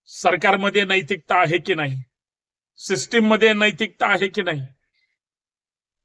सरकारमध्ये नैतिकता आहे की नाही, सिस्टीम मध्ये नैतिकता आहे की नाही,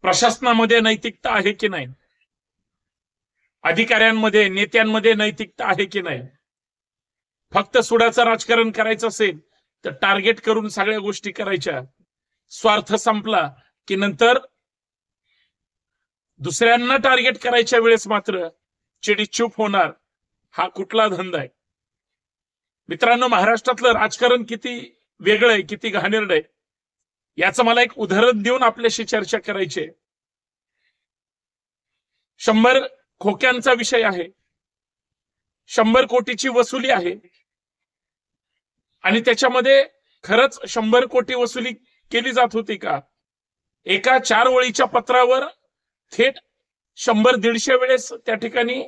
प्रशासनामध्ये नैतिकता आहे की नाही, अधिकाऱ्यांमध्ये नेत्यांमध्ये नैतिकता आहे की नाही. फक्त सुडाचं राजकारण करायचं असेल तर टार्गेट करून सगळ्या गोष्टी करायच्या. स्वार्थ संपला की नंतर दुसऱ्यांना टार्गेट करायच्या वेळेस मात्र चिडीचूप होणार. हा कुठला धंदा आहे मित्रांनो? महाराष्ट्रातलं राजकारण किती वेगळं आहे, किती घाणेरडं आहे, याचं मला एक उदाहरण देऊन आपल्याशी चर्चा करायची आहे. 100 खोक्यांचा विषय आहे, 100 कोटीची वसुली आहे आणि त्याच्यामध्ये खरंच 100 कोटी वसुली केली जात होती का? एका 4 ओळीच्या पत्रावर थेट 100-150 वेळेस त्या ठिकाणी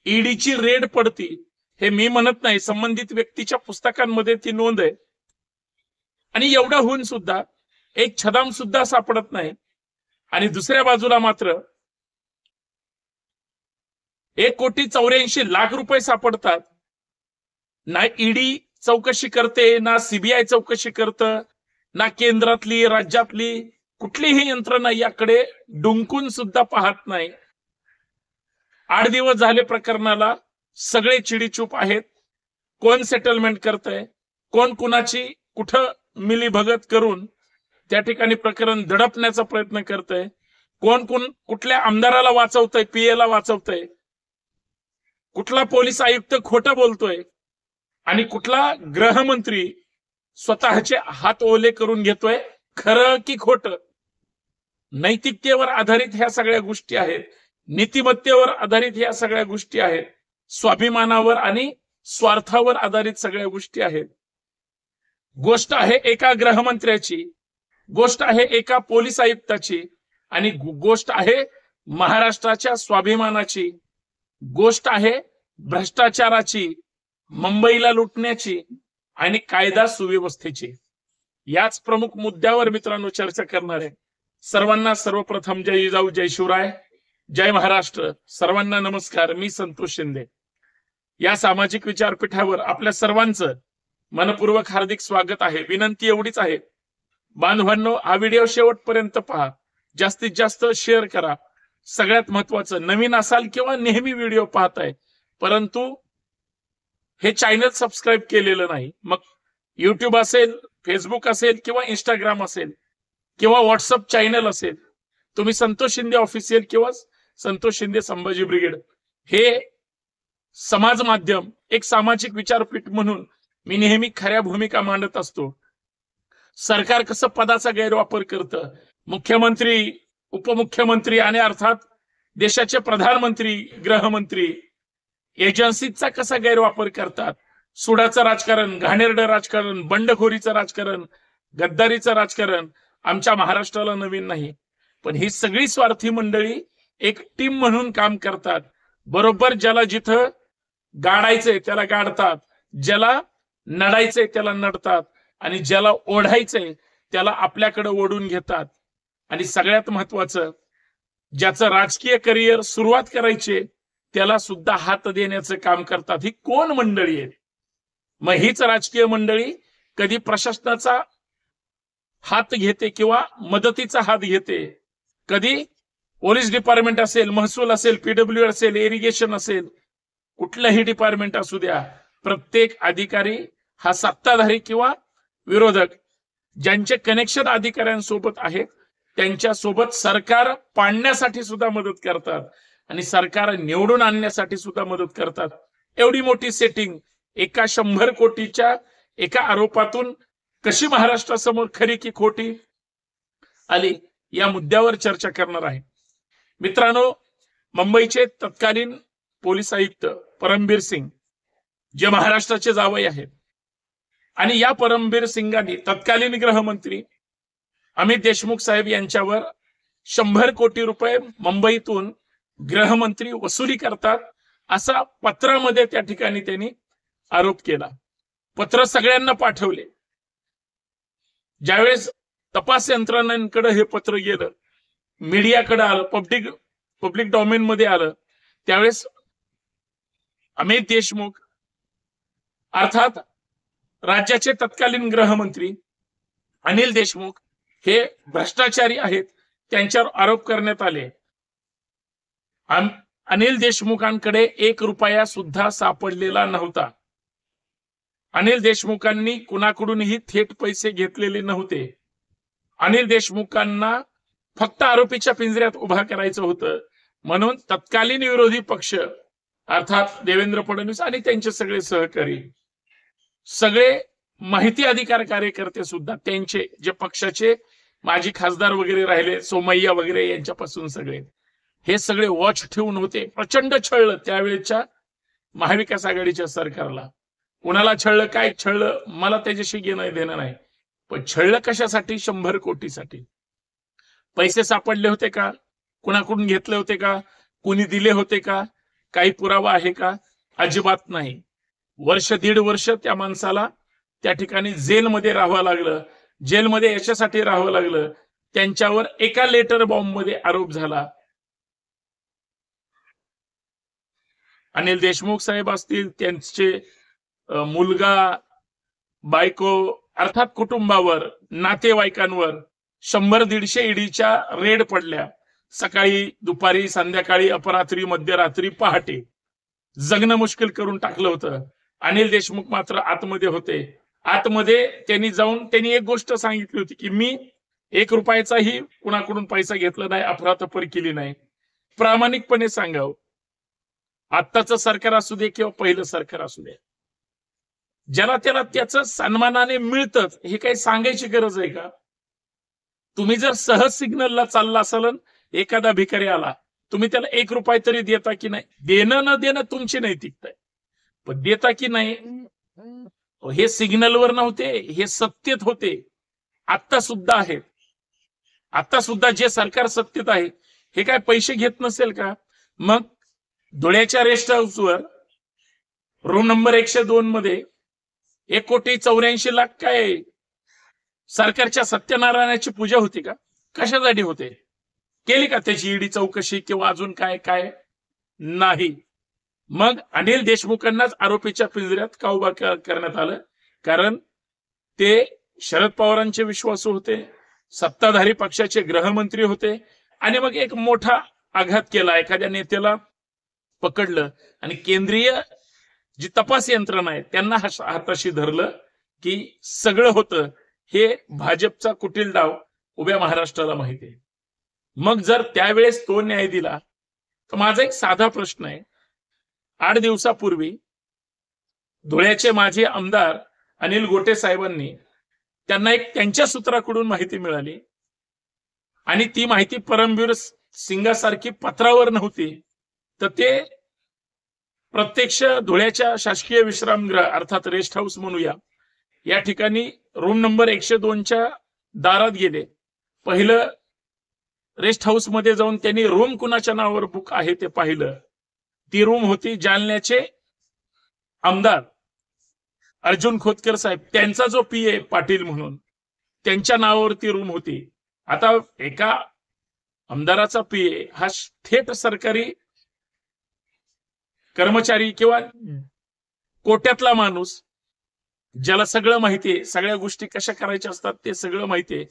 ईडीची रेड पडती. हे मी म्हणत नाही, संबंधित व्यक्तीच्या पुस्तकांमध्ये ती नोंद आहे. आणि एवढा होऊन सुद्धा एक छदाम सुद्धा सापडत नाही. आणि दुसऱ्या बाजूला मात्र 1,84,00,000 रुपये सापडतात. ना ईडी चौकशी करते, ना सीबीआय चौकशी करतं, ना केंद्रातली राज्यातली कुठलीही यंत्रणा याकडे डुंकून सुद्धा पाहत नाही. 8 दिवस झाले प्रकरणाला, सगळे चिडीचूप आहेत. कोण सेटलमेंट करतंय, कोण कुणाची कुठं मिलीभगत करून त्या ठिकाणी प्रकरण दडपण्याचा प्रयत्न करतंय, कोण कुठल्या आमदाराला वाचवतंय, पीएला वाचवतंय, कुठला पोलीस आयुक्त खोटं बोलतोय आणि कुठला गृहमंत्री स्वतःचे हात ओले करून घेतोय, खरं की खोटं. नैतिकतेवर आधारित ह्या सगळ्या गोष्टी आहेत, नीतिमत्तेवर आधारित ह्या सगळ्या गोष्टी आहेत, स्वाभिमानावर आणि स्वार्थावर आधारित सगळ्या गोष्टी आहेत. गोष्ट आहे एका गृहमंत्र्याची, गोष्ट आहे एका पोलीस आयुक्ताची आणि गोष्ट आहे महाराष्ट्राच्या स्वाभिमानाची, गोष्ट आहे भ्रष्टाचाराची, मुंबईला लुटण्याची आणि कायदा सुव्यवस्थेची. याच प्रमुख मुद्द्यावर मित्रांनो चर्चा करणार आहे. सर्वांना सर्वप्रथम जय जिजाऊ, जय शिवराय, जय महाराष्ट्र. सर्वांना नमस्कार. मी संतोष शिंदे. या सामाजिक विचारपीठावर आपल्या सर्वांचं मनपूर्वक हार्दिक स्वागत आहे. विनंती एवढीच आहे, बांधवांनो, हा व्हिडिओ शेवटपर्यंत पहा, जास्तीत जास्त शेअर करा. सगळ्यात महत्वाचं, नवीन असाल किंवा नेहमी व्हिडिओ पाहताय परंतु हे चॅनल सबस्क्राईब केलेलं नाही, मग युट्यूब असेल, फेसबुक असेल किंवा इंस्टाग्राम असेल किंवा व्हॉट्सअप चॅनल असेल, तुम्ही संतोष शिंदे ऑफिशियल किंवा संतोष शिंदे संभाजी ब्रिगेड हे समाज माध्यम, एक सामाजिक विचारपीठ म्हणून मी नेहमी खऱ्या भूमिका मांडत असतो. सरकार कसं पदाचा गैरवापर करतं, मुख्यमंत्री, उपमुख्यमंत्री आणि अर्थात देशाचे प्रधानमंत्री, गृहमंत्री एजन्सीचा कसा गैरवापर करतात, सुडाचं राजकारण, घाणेरडं राजकारण, बंडखोरीचं राजकारण, गद्दारीचं राजकारण आमच्या महाराष्ट्राला नवीन नाही. पण ही सगळी स्वार्थी मंडळी एक टीम म्हणून काम करतात. बरोबर ज्याला जिथं गाडायचंय त्याला गाडतात, ज्याला नडायचंय त्याला नडतात आणि ज्याला ओढायचंय त्याला आपल्याकडे ओढून घेतात. आणि सगळ्यात महत्वाचं, ज्याचं राजकीय करिअर सुरुवात करायचे त्याला सुद्धा हात देण्याचं काम करतात. ही कोण मंडळी आहे? मग हीच राजकीय मंडळी कधी प्रशासनाचा हात घेते किंवा मदतीचा हात घेते, कधी पोलीस डिपार्टमेंट असेल, महसूल असेल, पीडब्ल्यू असेल, इरिगेशन असेल, कुठलंही डिपार्टमेंट असू द्या, प्रत्येक अधिकारी हा सत्ताधारी किंवा विरोधक, ज्यांचे कनेक्शन अधिकाऱ्यांसोबत आहेत त्यांच्यासोबत सरकार पाडण्यासाठी सुद्धा मदत करतात आणि सरकार निवडून आणण्यासाठी सुद्धा मदत करतात. एवढी मोठी सेटिंग एका 100 कोटीच्या एका आरोपातून कशी महाराष्ट्रासमोर खरी की खोटी आली, या मुद्द्यावर चर्चा करणार आहे. मित्रांनो, मुंबईचे तत्कालीन पोलीस आयुक्त परमबीर सिंग जे महाराष्ट्राचे जावई आहेत आणि या परमबीर सिंगांनी तत्कालीन गृहमंत्री अमित देशमुख साहेब यांच्यावर 100 कोटी रुपये मुंबईतून गृहमंत्री वसुली करतात असा पत्रामध्ये त्या ठिकाणी त्यांनी आरोप केला. पत्र सगळ्यांना पाठवले. ज्यावेळेस तपास यंत्रणांकडे हे पत्र गेलं, मीडियाकडे आलं, पब्लिक डोमेन मध्ये आलं, त्यावेळेस अमित देशमुख अर्थात राज्याचे तत्कालीन गृहमंत्री अनिल देशमुख हे भ्रष्टाचारी आहेत, त्यांच्यावर आरोप करण्यात आले. अनिल देशमुखांकडे 1 रुपया सुद्धा सापडलेला नव्हता. अनिल देशमुखांनी कुणाकडूनही थेट पैसे घेतलेले नव्हते. अनिल देशमुखांना फक्त आरोपीच्या पिंजऱ्यात उभा करायचं होतं, म्हणून तत्कालीन विरोधी पक्ष अर्थात देवेंद्र फडणवीस आणि त्यांचे सगळे सहकारी, सगळे माहिती अधिकार कार्यकर्ते सुद्धा, त्यांचे जे पक्षाचे माजी खासदार वगैरे राहिले, सोमय्या वगैरे यांच्यापासून सगळे, हे सगळे वॉच ठेवून होते. प्रचंड छळलं त्यावेळेच्या महाविकास आघाडीच्या सरकारला. कुणाला छळलं, काय छळलं, मला त्याच्याशी घेणं देणं नाही, पण छळलं कशासाठी? 100 कोटीसाठी. पैसे सापडले होते का? कुणाकडून घेतले होते का? कुणी दिले होते का? काही पुरावा आहे का? अजिबात नाही. 1.5 वर्ष त्या माणसाला त्या ठिकाणी जेलमध्ये राहावं लागलं. जेलमध्ये याच्यासाठी राहावं लागलं, त्यांच्यावर एका लेटर बॉम्ब मध्ये आरोप झाला. अनिल देशमुख साहेब असतील, त्यांचे मुलगा, बायको अर्थात कुटुंबावर, नातेवाईकांवर 100-150 ईडीच्या रेड पडल्या. सकाळी, दुपारी, संध्याकाळी, अपरात्री, मध्यरात्री, पहाटे जगणं मुश्किल करून टाकलं होतं. अनिल देशमुख मात्र आतमध्ये होते. आतमध्ये त्यांनी एक गोष्ट सांगितली होती की मी 1 रुपयाचाही कुणाकडून पैसा घेतला नाही, अफरातफर केली नाही. प्रामाणिकपणे सांगावं, आत्ताचं सरकार असू दे किंवा पहिलं सरकार असू दे, ज्याला त्याला त्याचं सन्मानाने मिळतं हे काही सांगायची गरज आहे का? तुम्ही जर सहज सिग्नलला चालला असाल, एखादा भिकारी आला, तुम्ही त्याला 1 रुपया तरी देता की नाही? देणं न देणं तुमची नैतिकता आहे, पण देता की नाही? हे सिग्नलवर नव्हते, हे सत्तेत होते. आता सुद्धा आहेत. आता सुद्धा जे सरकार सत्तेत आहे हे काय पैसे घेत नसेल का? मग धुळ्याच्या रेस्ट हाऊसवर रूम नंबर 102 मध्ये 1,84,00,000 काय सरकारच्या सत्यनारायणाची पूजा होती का? कशासाठी होते? केली का त्याची ईडी चौकशी किंवा अजून काय काय? नाही. मग अनिल देशमुखांनाच आरोपीच्या पिंजऱ्यात का उभा करण्यात आलं? कारण ते शरद पवारांचे विश्वासू होते, सत्ताधारी पक्षाचे गृहमंत्री होते, आणि मग एक मोठा आघात केला, एखाद्या नेत्याला पकडलं आणि केंद्रीय जी तपास यंत्रणा आहे त्यांना हाताशी धरलं की सगळं होतं. हे भाजपचा कुटील डाव उभ्या महाराष्ट्राला माहिती आहे. मग जर त्यावेळेस तो न्याय दिला, तर माझा एक साधा प्रश्न आहे. 8 दिवसापूर्वी धुळ्याचे माजी आमदार अनिल गोटे साहेबांनी, त्यांना एक त्यांच्या सूत्राकडून माहिती मिळाली आणि ती माहिती परमवीर सिंगासारखी पत्रावर नव्हती, तर ते प्रत्यक्ष धुळ्याच्या शासकीय विश्रामगृह अर्थात रेस्ट हाऊस म्हणूया, या ठिकाणी रूम नंबर 102च्या दारात गेले. पहिलं रेस्ट हाऊस मध्ये जाऊन त्यांनी रूम कुणाच्या नावावर बुक आहे ते पाहिलं. ती रूम होती जालन्याचे आमदार अर्जुन खोतकर साहेब, त्यांचा जो पीए पाटील म्हणून, त्यांच्या नावावरती रूम होती. आता एका आमदाराचा पीए हा थेट सरकारी कर्मचारी किंवा कोट्यातला माणूस, ज्याला सगळं माहितीये, सगळ्या गोष्टी कशा करायच्या असतात ते सगळं माहितीये,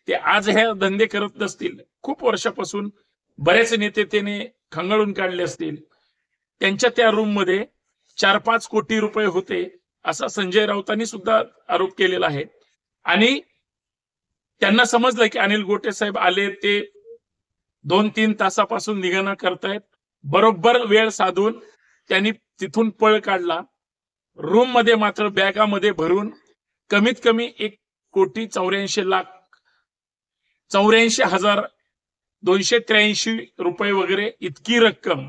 ते आज हे धंदे करत नसतील. खूप वर्षापासून बरेच नेते त्याने खंगाळून काढले असतील. त्यांच्या त्या रूम मध्ये 4-5 कोटी रुपये होते असा संजय राऊतांनी सुद्धा आरोप केलेला आहे. आणि त्यांना समजलं की अनिल गोटे साहेब आले, ते 2-3 तासापासून निघणं करतायत. बरोबर वेळ साधून त्यांनी तिथून पळ काढला. रूम मध्ये मात्र बॅगामध्ये भरून कमीत कमी 1,84,283 रुपये वगैरे इतकी रक्कम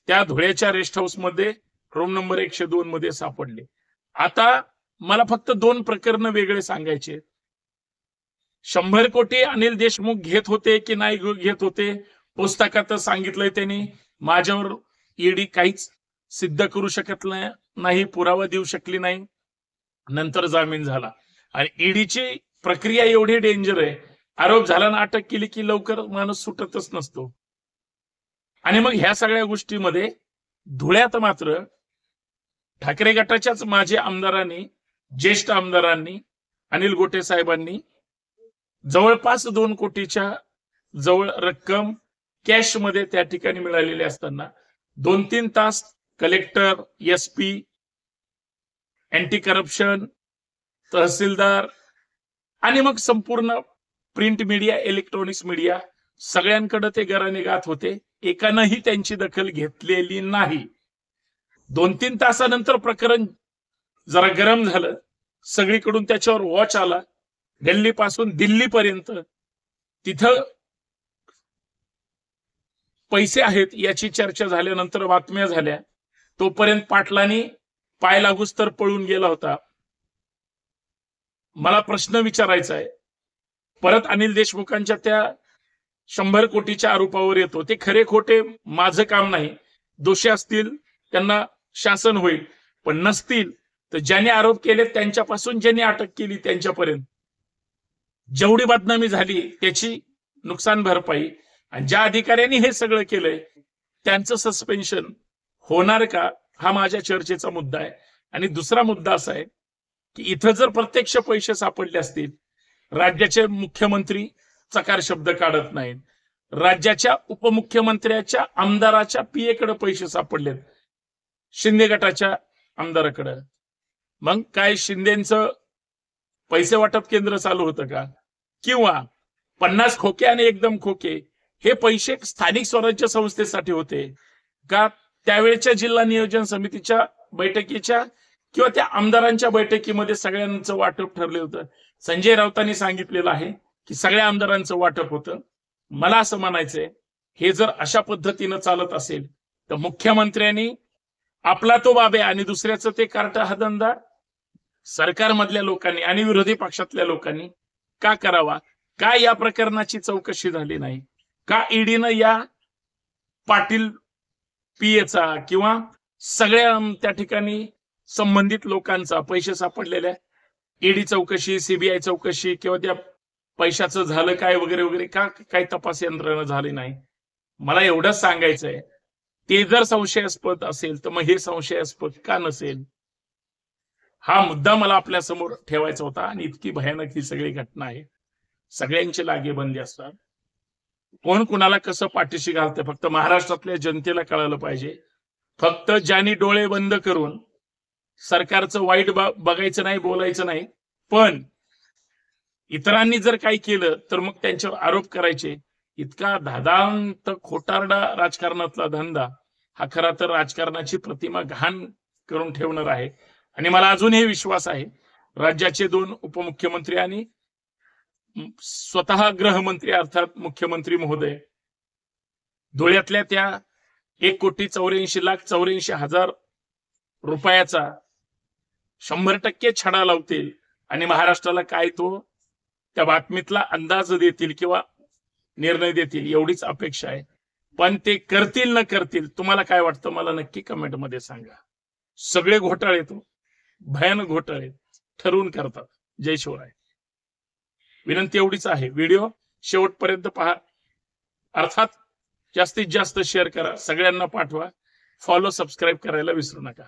त्या धुळ्याच्या रेस्ट हाऊस मध्ये रूम नंबर 102 मध्ये सापडले. आता मला फक्त 2 प्रकरण वेगळे सांगायचे. 100 कोटी अनिल देशमुख घेत होते की नाही घेत होते, पुस्तकात सांगितलंय त्यांनी. माझ्यावर ईडी काहीच सिद्ध करू शकत नाही, पुरावा देऊ शकली नाही. नंतर जामीन झाला. आणि ईडीची प्रक्रिया एवढी डेंजर आहे, आरोप झाला ना अटक केली की लवकर माणूस सुटतच नसतो. आणि मग ह्या सगळ्या गोष्टीमध्ये धुळ्यात मात्र ठाकरे गटाच्याच माजी आमदारांनी ज्येष्ठ आमदारांनी, अनिल गोटे साहेबांनी जवळपास 2 कोटीच्या जवळ रक्कम कॅश मध्ये त्या ठिकाणी मिळालेली असताना 2-3 तास कलेक्टर, एसपी, अँटी करप्शन, तहसीलदार आणि मग संपूर्ण प्रिंट मीडिया, इलेक्ट्रॉनिक्स मीडिया सगळ्यांकडे ते गराने गात होते. एकानंही त्यांची दखल घेतलेली नाही. 2-3 तासानंतर प्रकरण जरा गरम झालं. सगळीकडून त्याच्यावर वॉच आला. दिल्लीपासून दिल्लीपर्यंत तिथं पैसे आहेत याची चर्चा झाल्यानंतर बातम्या झाल्या. तोपर्यंत पाटलांनी पाय लागूस तर पळून गेला होता. मला प्रश्न विचारायचा आहे, परत अनिल देशमुखांच्या त्या 100 कोटीच्या आरोपावर येतो. ते खरे खोटे माझं काम नाही. दोषी असतील त्यांना शासन होईल, पण नसतील तर ज्यांनी आरोप केले त्यांच्यापासून ज्यांनी अटक केली त्यांच्यापर्यंत जेवढी बदनामी झाली त्याची नुकसान भरपाई, आणि ज्या अधिकाऱ्यांनी हे सगळं केलंय त्यांचं सस्पेन्शन होणार का, हा माझ्या चर्चेचा मुद्दा आहे. आणि दुसरा मुद्दा असा आहे की इथं जर प्रत्यक्ष पैसे सापडले असतील, राज्याचे मुख्यमंत्री चकार शब्द काढत नाहीत, राज्याच्या उपमुख्यमंत्र्याच्या आमदाराच्या पीएकडे पैसे सापडलेत, शिंदे गटाच्या आमदाराकडे, मग काय शिंदेचं पैसे वाटप केंद्र चालू होतं का? किंवा 50 खोके आणि एकदम खोके हे पैसे स्थानिक स्वराज्य संस्थेसाठी होते का? त्यावेळेच्या जिल्हा नियोजन समितीच्या बैठकीच्या किंवा त्या आमदारांच्या बैठकीमध्ये सगळ्यांचं वाटप ठरलं होतं. संजय राऊतांनी सांगितलेलं आहे की सगळ्या आमदारांचं वाटप होतं. मला असं म्हणायचंय, हे जर अशा पद्धतीनं चालत असेल तर मुख्यमंत्र्यांनी आपला तो बाबे आणि दुसऱ्याचं ते कार्ट हा धंदा सरकारमधल्या लोकांनी आणि विरोधी पक्षातल्या लोकांनी का करावा? का या प्रकरणाची चौकशी झाली नाही? का ईडीनं या पाटील पीएचा किंवा सगळ्या त्या ठिकाणी संबंधित लोकांचा पैसे सापडलेल्या ईडी चौकशी, सीबीआय चौकशी किंवा त्या पैशाचं झालं काय वगैरे वगैरे का काही तपास यंत्रणा झाली नाही? मला एवढंच सांगायचंय, ते जर संशयास्पद असेल तर मग हे संशयास्पद का नसेल? हा मुद्दा मला आपल्या समोर ठेवायचा होता. आणि इतकी भयानक ही सगळी घटना आहे. सगळ्यांची लागेबंदी असतात. कोण कुणाला कसं पाठीशी घालते फक्त महाराष्ट्रातल्या जनतेला कळालं पाहिजे. फक्त ज्यांनी डोळे बंद करून सरकारचं वाईट बघायचं नाही, बोलायचं नाही, पण इतरांनी जर काही केलं तर मग त्यांच्यावर आरोप करायचे. इतका धादांत खोटारडा राजकारणातला धंदा हा खरा तर राजकारणाची प्रतिमा घाण करून ठेवणार आहे. आणि मला अजूनही विश्वास आहे राज्याचे 2 उपमुख्यमंत्री आणि स्वतः गृहमंत्री अर्थात मुख्यमंत्री महोदय धुळ्यातल्या त्या 1,84,84,000 रुपयाचा 100% छडा लावतील आणि महाराष्ट्राला काय तो त्या बातमीतला अंदाज देतील किंवा निर्णय देतील एवढीच अपेक्षा आहे. पण ते करतील न करतील तुम्हाला काय वाटतं मला नक्की कमेंट मध्ये सांगा. सगळे घोटाळे तो भयानक घोटाळे ठरवून करतात. जय शिवराय. विनंती एवढीच आहे, व्हिडिओ शेवटपर्यंत पहा. अर्थात जास्तीत जास्त शेअर करा, सगळ्यांना पाठवा, फॉलो सबस्क्राईब करायला विसरू नका.